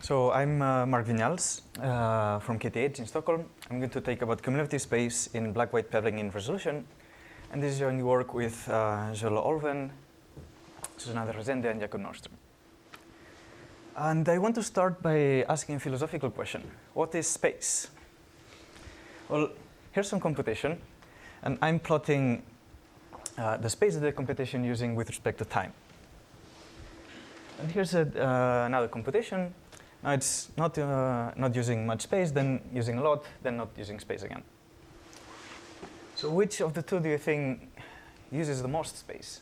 So I'm Mark Vinyals from KTH in Stockholm. I'm going to take about cumulative space in black-white pebbling in resolution. And this is joint work with Joel Olven, Susanna de Resende, and Jakob Nordström. And I want to start by asking a philosophical question. What is space? Well, here's some computation. And I'm plotting the space of the computation using with respect to time. And here's another computation. Now it's not using much space, then using a lot, then not using space again. So which of the two do you think uses the most space?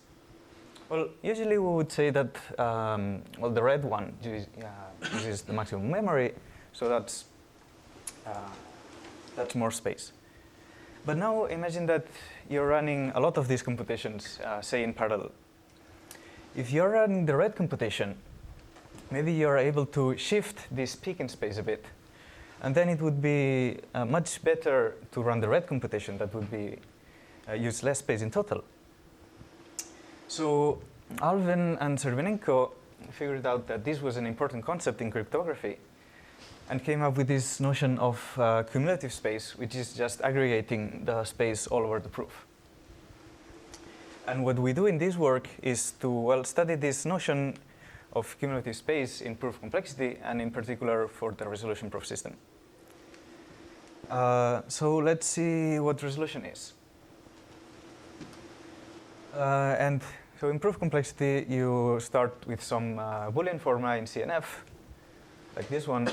Well, usually we would say that the red one uses the maximum memory, so that's more space. But now imagine that you're running a lot of these computations, say in parallel. If you're running the red computation, maybe you're able to shift this peak in space a bit. And then it would be much better to run the red computation that would be use less space in total. So Alvin and Servinenko figured out that this was an important concept in cryptography and came up with this notion of cumulative space, which is just aggregating the space all over the proof. And what we do in this work is to study this notion of cumulative space in proof complexity, and in particular for the resolution proof system. So let's see what resolution is. And so in proof complexity, you start with some Boolean formula in CNF, like this one,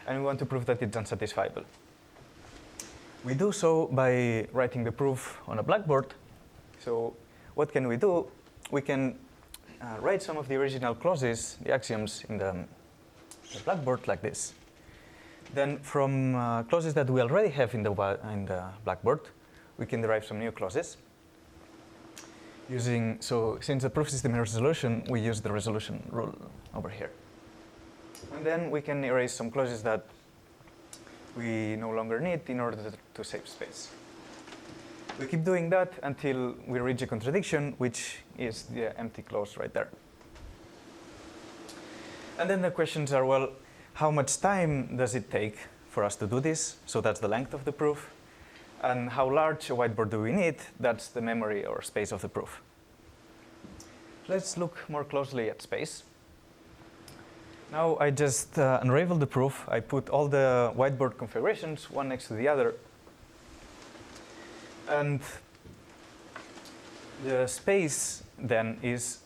and we want to prove that it's unsatisfiable. We do so by writing the proof on a blackboard. So what can we do? We can write some of the original clauses, the axioms, in the blackboard like this. Then from clauses that we already have in the blackboard, we can derive some new clauses. Since the proof system is resolution, we use the resolution rule over here. And then we can erase some clauses that we no longer need in order to save space. We keep doing that until we reach a contradiction, which is the empty clause right there. And then the questions are, well, how much time does it take for us to do this? So that's the length of the proof. And how large a whiteboard do we need? That's the memory or space of the proof. Let's look more closely at space. Now I just unravel the proof. I put all the whiteboard configurations one next to the other. And the space then is,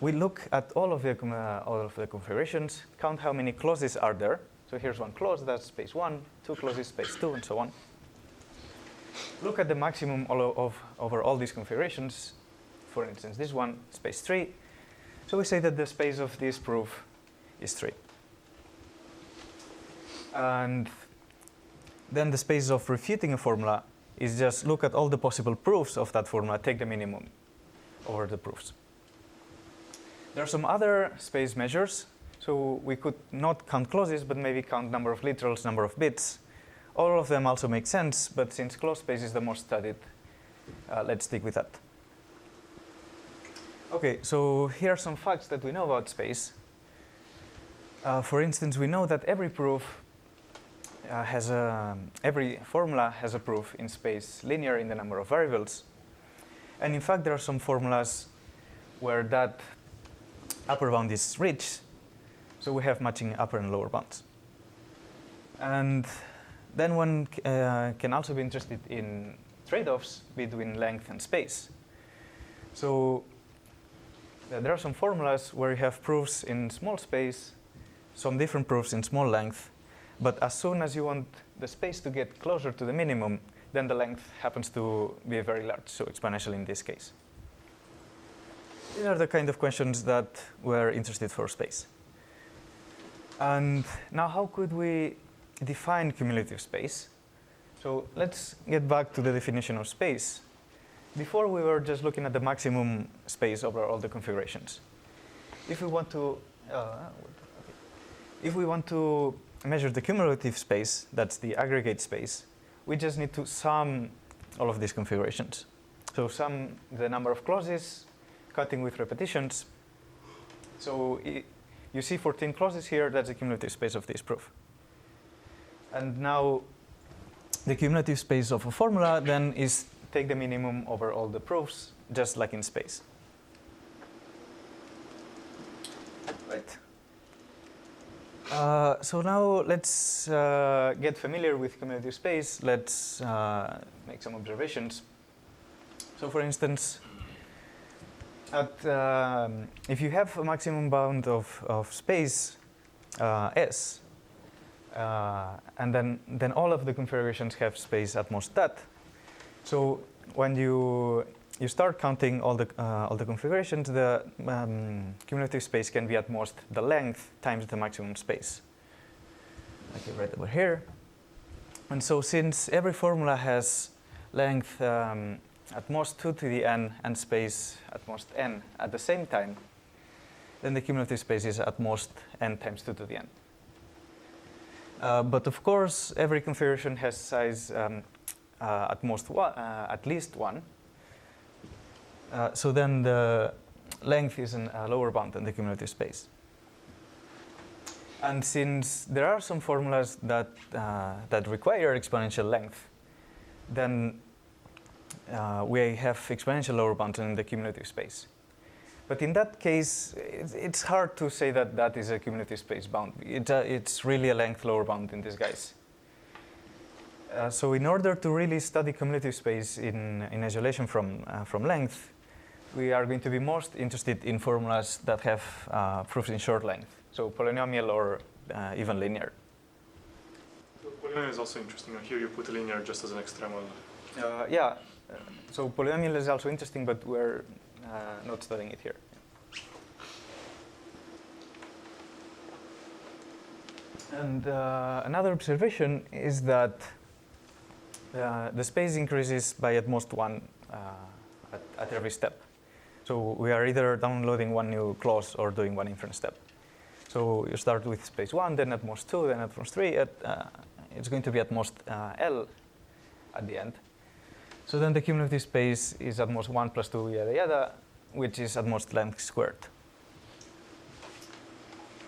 we look at all of the configurations, count how many clauses are there. So here's one clause, that's space 1, 2 clauses, space 2, and so on. Look at the maximum over all these configurations. For instance, this one, space 3. So we say that the space of this proof is 3. And then the space of refuting a formula is just look at all the possible proofs of that formula, take the minimum over the proofs. There are some other space measures. So we could not count clauses, but maybe count number of literals, number of bits. All of them also make sense, but since closed space is the most studied, let's stick with that. OK, so here are some facts that we know about space. For instance, we know that every proof every formula has a proof in space linear in the number of variables. And in fact, there are some formulas where that upper bound is reached. So we have matching upper and lower bounds. And then one can also be interested in trade-offs between length and space. So there are some formulas where you have proofs in small space, some different proofs in small length. But as soon as you want the space to get closer to the minimum, then the length happens to be very large, so exponential in this case. These are the kind of questions that we're interested for space. And now how could we define cumulative space? So let's get back to the definition of space. Before we were just looking at the maximum space over all the configurations. If we want to measure the cumulative space, that's the aggregate space, we just need to sum all of these configurations. So sum the number of clauses, cutting with repetitions. So you see 14 clauses here. That's the cumulative space of this proof. And now the cumulative space of a formula then is take the minimum over all the proofs, just like in space. Right. So now let's get familiar with cumulative space. Let's make some observations. So for instance, if you have a maximum bound of space S, and then all of the configurations have space at most that. So when you start counting all the configurations, the cumulative space can be at most the length times the maximum space. Okay, right over here. And so since every formula has length at most 2 to the n and space at most n at the same time, then the cumulative space is at most n times 2 to the n. But of course, every configuration has size at least 1. So then the length is a lower bound than the cumulative space. And since there are some formulas that require exponential length, then we have exponential lower bound in the cumulative space. But in that case, it's hard to say that is a cumulative space bound. It's really a length lower bound in disguise. So in order to really study cumulative space in isolation from length, we are going to be most interested in formulas that have proofs in short length, so polynomial or even linear. Polynomial is also interesting. Here you put a linear just as an extrema. Yeah, so polynomial is also interesting, but we're not studying it here. And another observation is that the space increases by at most 1 at every step. So we are either downloading one new clause or doing one inference step. So you start with space 1, then at most 2, then at most 3. It's going to be at most L at the end. So then the cumulative space is at most 1 plus 2 yada yada, which is at most length squared.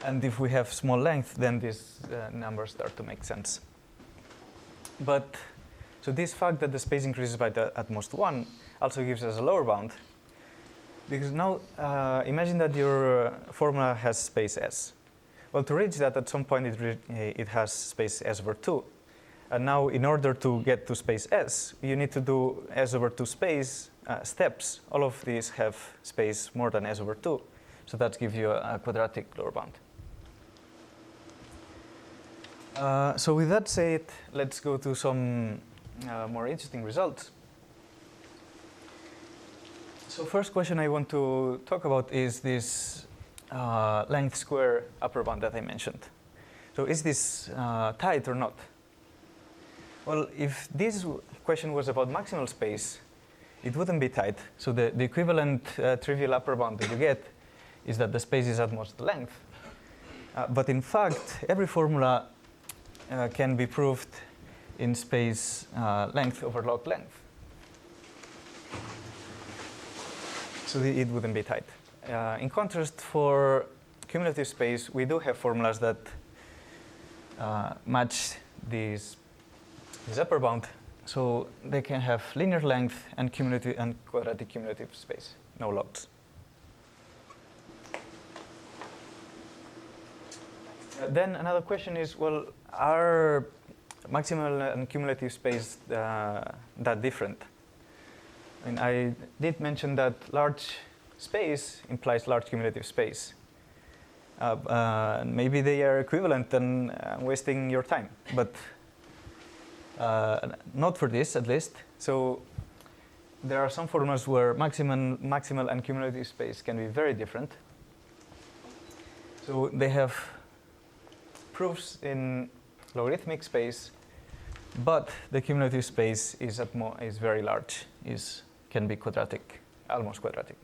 And if we have small length, then these numbers start to make sense. But so this fact that the space increases by at most 1 also gives us a lower bound. Because now imagine that your formula has space S. Well, to reach that, at some point it has space S over 2. And now in order to get to space S, you need to do S over 2 space steps. All of these have space more than S over 2. So that gives you a quadratic lower bound. So with that said, let's go to some more interesting results. So first question I want to talk about is this length square upper bound that I mentioned. So is this tight or not? Well, if this question was about maximal space, it wouldn't be tight. So the equivalent trivial upper bound that you get is that the space is at most length. But in fact, every formula can be proved in space length over log length. So it wouldn't be tight. In contrast, for cumulative space, we do have formulas that match this upper bound. So they can have linear length and cumulative and quadratic cumulative space, no logs. Then another question is, well, are maximal and cumulative space that different? And I did mention that large space implies large cumulative space. Maybe they are equivalent, and I'm wasting your time, but not for this at least. So there are some formulas where maximal and cumulative space can be very different. So they have proofs in logarithmic space, but the cumulative space is very large, can be quadratic, almost quadratic.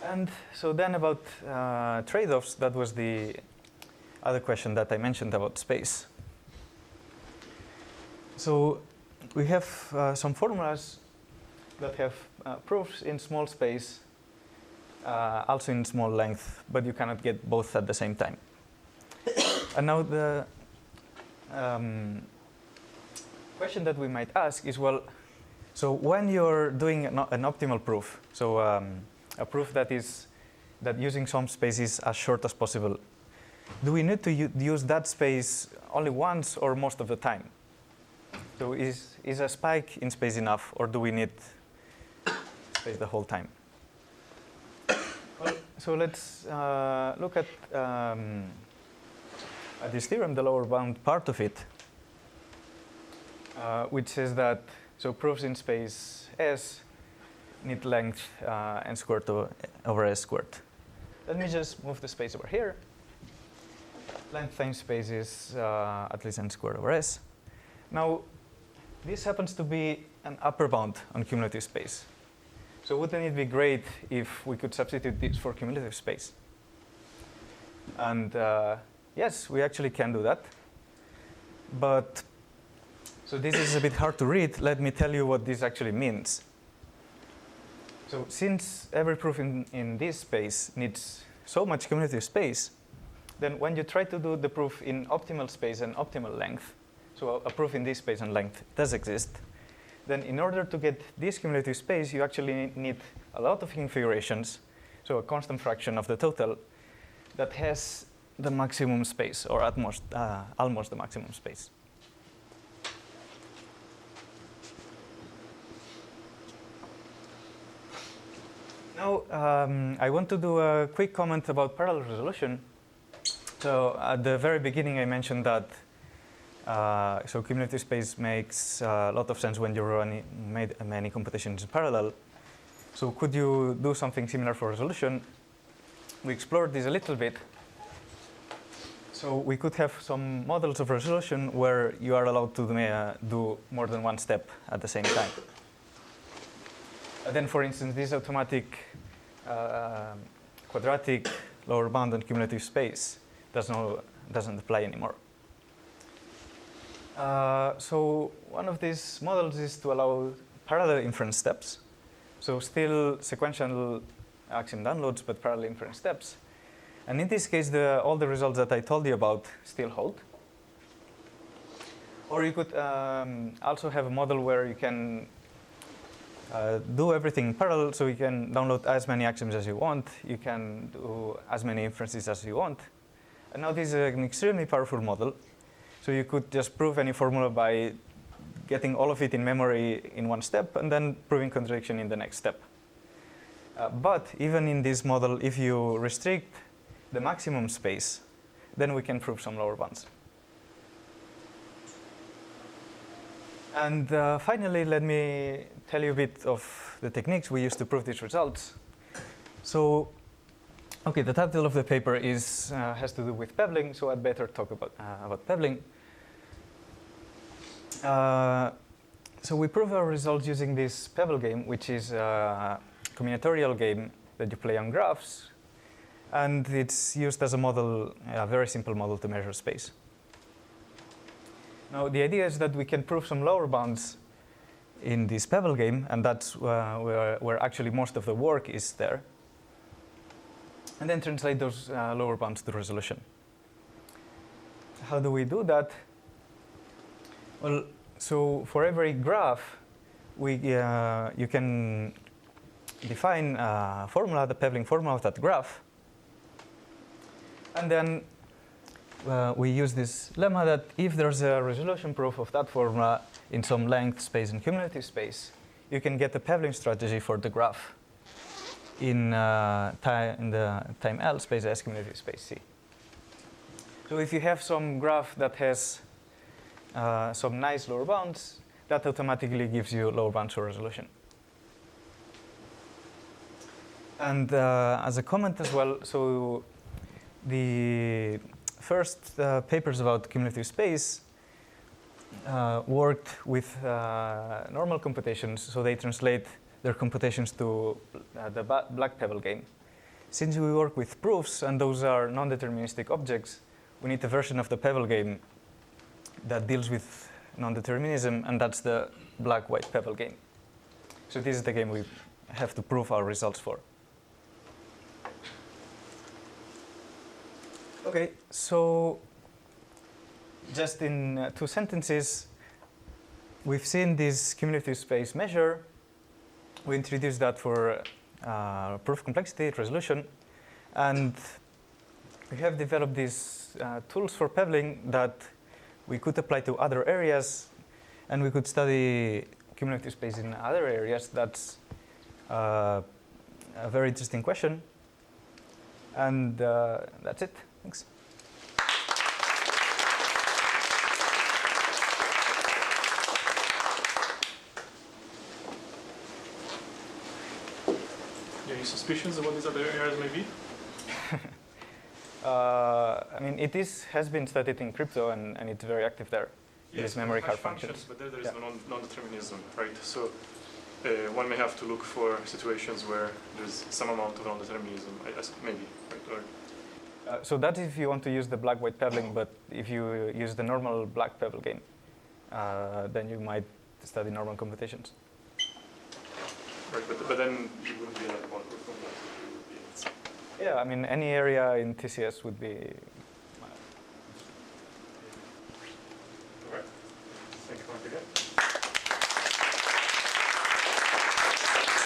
And so then about trade-offs, that was the other question that I mentioned about space. So we have some formulas that have proofs in small space, also in small length, but you cannot get both at the same time. And now the question that we might ask is, well, so when you're doing an optimal proof, so a proof that using some space is as short as possible, do we need to use that space only once or most of the time? So is a spike in space enough, or do we need space the whole time? Well, so let's look at this theorem, the lower bound part of it, which says that so proofs in space S need length n squared over S squared. Let me just move the space over here. Length times space is at least n squared over S. Now, this happens to be an upper bound on cumulative space. So wouldn't it be great if we could substitute this for cumulative space? And yes, we actually can do that. But so this is a bit hard to read. Let me tell you what this actually means. So since every proof in this space needs so much cumulative space, then when you try to do the proof in optimal space and optimal length, so a proof in this space and length does exist, then in order to get this cumulative space, you actually need a lot of configurations, so a constant fraction of the total that has the maximum space, or at most, almost the maximum space. Now, I want to do a quick comment about parallel resolution. So at the very beginning, I mentioned that so cumulative space makes a lot of sense when you run many computations in parallel. So could you do something similar for resolution? We explored this a little bit. So we could have some models of resolution where you are allowed to do more than one step at the same time. And then, for instance, this automatic quadratic lower bound on cumulative space doesn't apply anymore. So one of these models is to allow parallel inference steps. So still sequential axiom downloads, but parallel inference steps. And in this case, all the results that I told you about still hold. Or you could also have a model where you can do everything in parallel, so you can download as many axioms as you want. You can do as many inferences as you want. And now this is an extremely powerful model. So you could just prove any formula by getting all of it in memory in one step and then proving contradiction in the next step. But even in this model, if you restrict the maximum space, then we can prove some lower bounds. And finally, let me tell you a bit of the techniques we use to prove these results. So, okay, the title of the paper has to do with pebbling, so I'd better talk about pebbling. So we prove our results using this pebble game, which is a combinatorial game that you play on graphs, and it's used as a model, a very simple model to measure space. Now, the idea is that we can prove some lower bounds in this pebble game, and that's where actually most of the work is there, and then translate those lower bounds to resolution. How do we do that? Well, so for every graph, you can define a formula, the pebbling formula of that graph, and then we use this lemma that if there's a resolution proof of that formula in some length space and cumulative space, you can get a pebbling strategy for the graph in the time L space S cumulative space C. So if you have some graph that has some nice lower bounds, that automatically gives you lower bounds for resolution. And as a comment as well, so the first papers about cumulative space worked with normal computations, so they translate their computations to the black pebble game. Since we work with proofs, and those are non-deterministic objects, we need a version of the pebble game that deals with non-determinism, and that's the black-white pebble game. So this is the game we have to prove our results for. Okay, so just in 2 sentences, we've seen this cumulative space measure. We introduced that for proof complexity, resolution, and we have developed these tools for pebbling that we could apply to other areas, and we could study cumulative space in other areas. That's a very interesting question. And that's it. Thanks. Any suspicions of what these other areas may be? I mean, has been studied in crypto, and it's very active there. Yes, These memory card hash functions. But there is no non-determinism, right? So one may have to look for situations where there's some amount of non-determinism, maybe, right? Or So that's if you want to use the black-white pebbling, but if you use the normal black pebble game, then you might study normal computations. right, but then you wouldn't be like one proof. Yeah, I mean, any area in TCS would be